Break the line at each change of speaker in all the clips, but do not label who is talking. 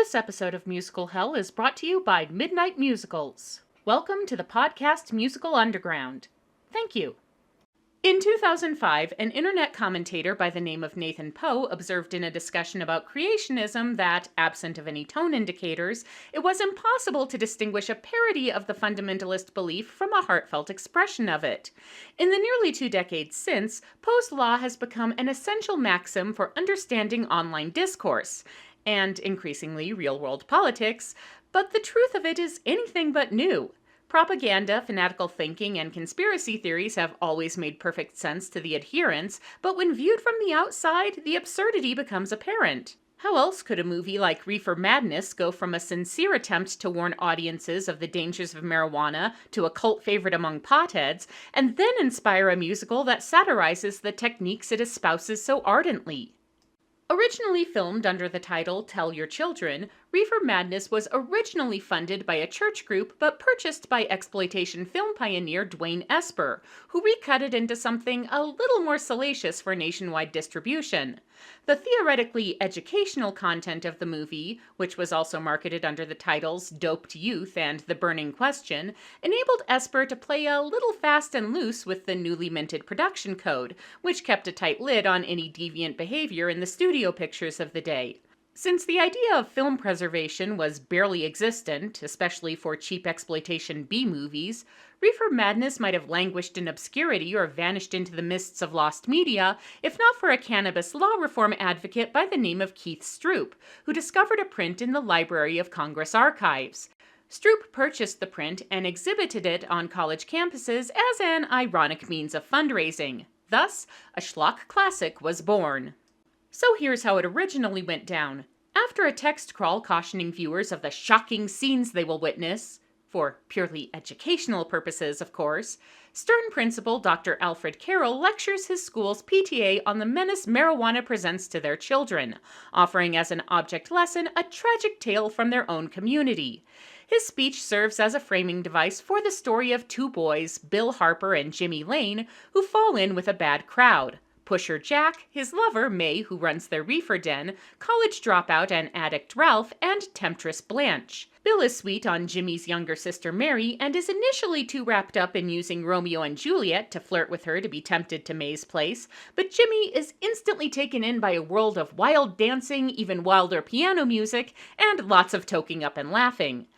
This episode of Musical Hell is brought to you by Midnight Musicals. Welcome to the podcast Musical Underground. Thank you. In 2005, an internet commentator by the name of Nathan Poe observed in a discussion about creationism that, absent of any tone indicators, it was impossible to distinguish a parody of the fundamentalist belief from a heartfelt expression of it. In the nearly 2 decades since, Poe's law has become an essential maxim for understanding online discourse, and increasingly real-world politics, but the truth of it is anything but new. Propaganda, fanatical thinking, and conspiracy theories have always made perfect sense to the adherents, but when viewed from the outside, the absurdity becomes apparent. How else could a movie like Reefer Madness go from a sincere attempt to warn audiences of the dangers of marijuana to a cult favorite among potheads, and then inspire a musical that satirizes the techniques it espouses so ardently? Originally filmed under the title Tell Your Children, Reefer Madness was originally funded by a church group but purchased by exploitation film pioneer Dwayne Esper, who recut it into something a little more salacious for nationwide distribution. The theoretically educational content of the movie, which was also marketed under the titles Doped Youth and The Burning Question, enabled Esper to play a little fast and loose with the newly minted production code, which kept a tight lid on any deviant behavior in the studio pictures of the day. Since the idea of film preservation was barely existent, especially for cheap exploitation B-movies, Reefer Madness might have languished in obscurity or vanished into the mists of lost media, if not for a cannabis law reform advocate by the name of Keith Stroup, who discovered a print in the Library of Congress archives. Stroup purchased the print and exhibited it on college campuses as an ironic means of fundraising. Thus, a schlock classic was born. So here's how it originally went down. After a text crawl cautioning viewers of the shocking scenes they will witness, for purely educational purposes, of course, Stern principal Dr. Alfred Carroll lectures his school's PTA on the menace marijuana presents to their children, offering as an object lesson a tragic tale from their own community. His speech serves as a framing device for the story of 2 boys, Bill Harper and Jimmy Lane, who fall in with a bad crowd. Pusher Jack, his lover May, who runs their reefer den, college dropout and addict Ralph, and temptress Blanche. Bill is sweet on Jimmy's younger sister Mary and is initially too wrapped up in using Romeo and Juliet to flirt with her to be tempted to May's place, but Jimmy is instantly taken in by a world of wild dancing, even wilder piano music, and lots of toking up and laughing.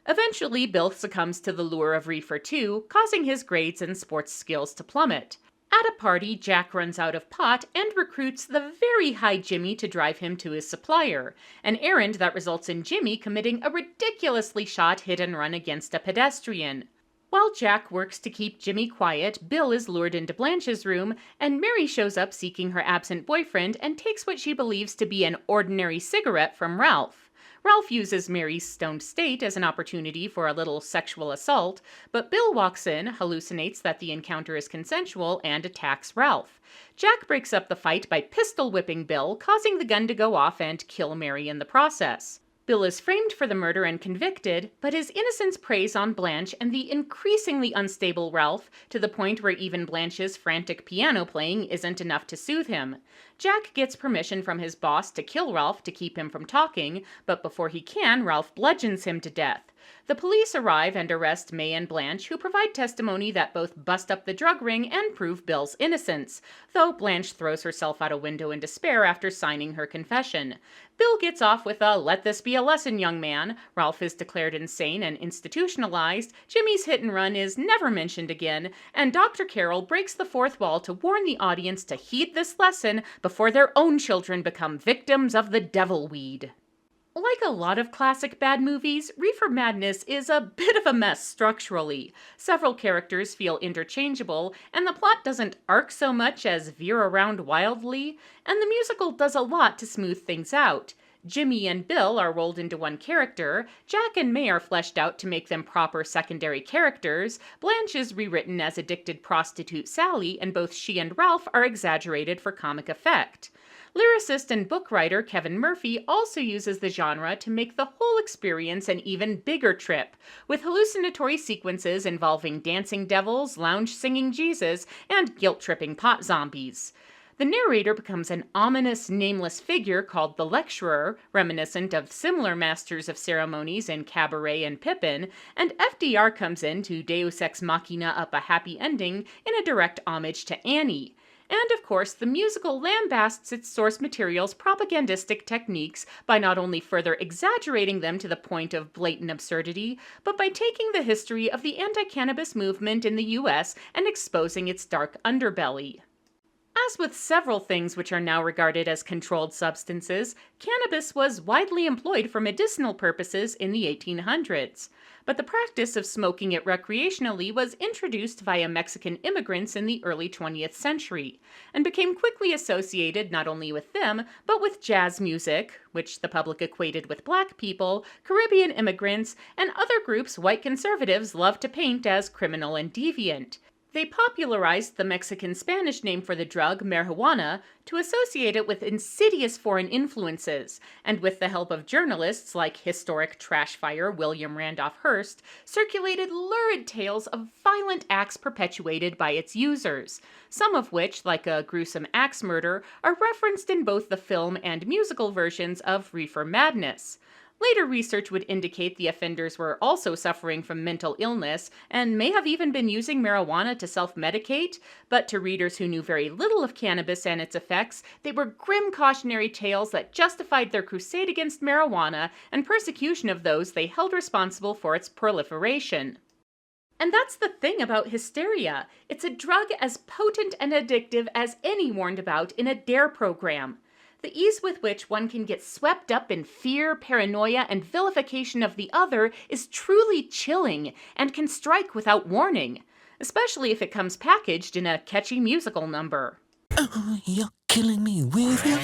Eventually, Bill succumbs to the lure of Reefer too, causing his grades and sports skills to plummet. At a party, Jack runs out of pot and recruits the very high Jimmy to drive him to his supplier, an errand that results in Jimmy committing a ridiculously shot hit-and-run against a pedestrian. While Jack works to keep Jimmy quiet, Bill is lured into Blanche's room, and Mary shows up seeking her absent boyfriend and takes what she believes to be an ordinary cigarette from Ralph. Ralph uses Mary's stoned state as an opportunity for a little sexual assault, but Bill walks in, hallucinates that the encounter is consensual, and attacks Ralph. Jack breaks up the fight by pistol whipping Bill, causing the gun to go off and kill Mary in the process. Bill is framed for the murder and convicted, but his innocence preys on Blanche and the increasingly unstable Ralph, to the point where even Blanche's frantic piano playing isn't enough to soothe him. Jack gets permission from his boss to kill Ralph to keep him from talking, but before he can, Ralph bludgeons him to death. The police arrive and arrest May and Blanche, who provide testimony that both bust up the drug ring and prove Bill's innocence, though Blanche throws herself out a window in despair after signing her confession. Bill gets off with a "let this be a lesson, young man," Ralph is declared insane and institutionalized, Jimmy's hit and run is never mentioned again, and Dr. Carroll breaks the fourth wall to warn the audience to heed this lesson before their own children become victims of the devil weed. Like a lot of classic bad movies, Reefer Madness is a bit of a mess structurally. Several characters feel interchangeable, and the plot doesn't arc so much as veer around wildly, and the musical does a lot to smooth things out. Jimmy and Bill are rolled into one character, Jack and May are fleshed out to make them proper secondary characters, Blanche is rewritten as addicted prostitute Sally, and both she and Ralph are exaggerated for comic effect. Lyricist and book writer Kevin Murphy also uses the genre to make the whole experience an even bigger trip, with hallucinatory sequences involving dancing devils, lounge-singing Jesus, and guilt-tripping pot zombies. The narrator becomes an ominous, nameless figure called the lecturer, reminiscent of similar masters of ceremonies in Cabaret and Pippin, and FDR comes in to deus ex machina up a happy ending in a direct homage to Annie. And of course, the musical lambasts its source material's propagandistic techniques by not only further exaggerating them to the point of blatant absurdity, but by taking the history of the anti-cannabis movement in the US and exposing its dark underbelly. As with several things which are now regarded as controlled substances, cannabis was widely employed for medicinal purposes in the 1800s. But the practice of smoking it recreationally was introduced via Mexican immigrants in the early 20th century, and became quickly associated not only with them, but with jazz music, which the public equated with black people, Caribbean immigrants, and other groups white conservatives loved to paint as criminal and deviant. They popularized the Mexican-Spanish name for the drug, marijuana, to associate it with insidious foreign influences, and with the help of journalists like historic trashfire William Randolph Hearst, circulated lurid tales of violent acts perpetuated by its users, some of which, like a gruesome axe murder, are referenced in both the film and musical versions of Reefer Madness. Later research would indicate the offenders were also suffering from mental illness and may have even been using marijuana to self-medicate, but to readers who knew very little of cannabis and its effects, they were grim cautionary tales that justified their crusade against marijuana and persecution of those they held responsible for its proliferation. And that's the thing about hysteria. It's a drug as potent and addictive as any warned about in a DARE program. The ease with which one can get swept up in fear, paranoia, and vilification of the other is truly chilling and can strike without warning, especially if it comes packaged in a catchy musical number.
Oh, you're killing me with you.